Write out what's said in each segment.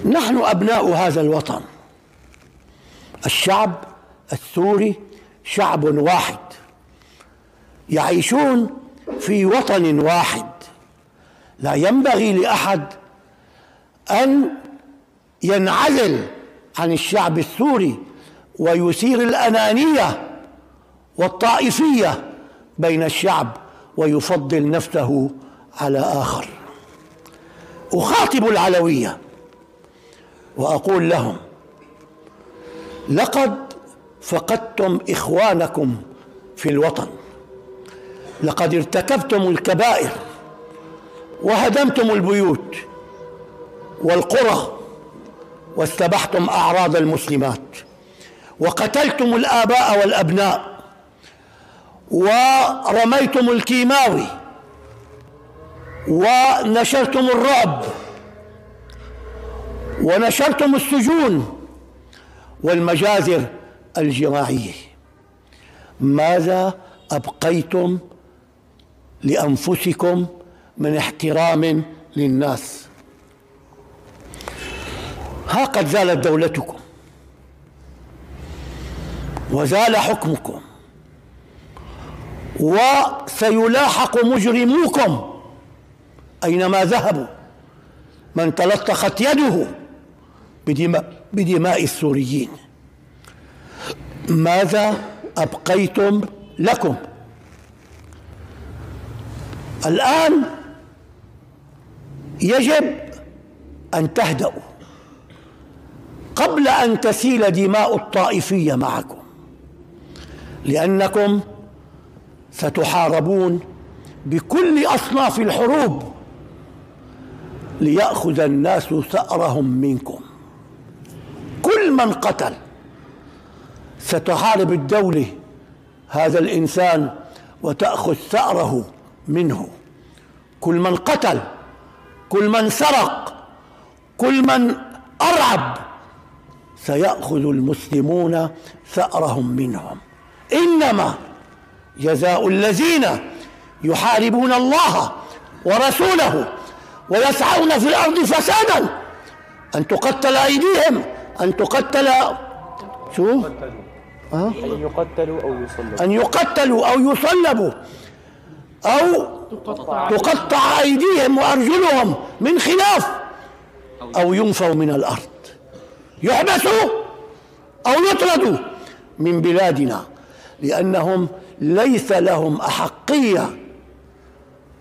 نحن أبناء هذا الوطن. الشعب السوري شعب واحد، يعيشون في وطن واحد. لا ينبغي لأحد أن ينعزل عن الشعب السوري ويثير الأنانية والطائفية بين الشعب ويفضل نفسه على آخر. أخاطب العلوية وأقول لهم: لقد فقدتم إخوانكم في الوطن، لقد ارتكبتم الكبائر وهدمتم البيوت والقرى واستبحتم أعراض المسلمات وقتلتم الآباء والأبناء ورميتم الكيماوي ونشرتم الرعب ونشرتم السجون والمجازر الجماعية. ماذا أبقيتم لأنفسكم من احترام للناس؟ ها قد زالت دولتكم وزال حكمكم وسيلاحق مجرموكم أينما ذهبوا، من تلطخت يده بدماء السوريين. ماذا أبقيتم لكم؟ الآن يجب أن تهدأوا قبل أن تسيل دماء الطائفية معكم، لأنكم ستحاربون بكل أصناف الحروب ليأخذ الناس ثأرهم منكم. كل من قتل ستحارب الدولة هذا الإنسان وتأخذ ثأره منه. كل من قتل، كل من سرق، كل من أرعب، سيأخذ المسلمون ثأرهم منهم. إنما جزاء الذين يحاربون الله ورسوله ويسعون في الأرض فسادا أن تقتل أيديهم، أن تقتل شو؟ أن يقتلوا أو يصلبوا، أن يقتلوا أو يصلبوا، أو تقطع أيديهم وأرجلهم من خلاف، أو ينفوا من الأرض، يحبسوا أو يطردوا من بلادنا، لأنهم ليس لهم أحقية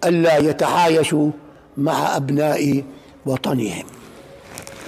ألا يتعايشوا مع أبناء وطنهم.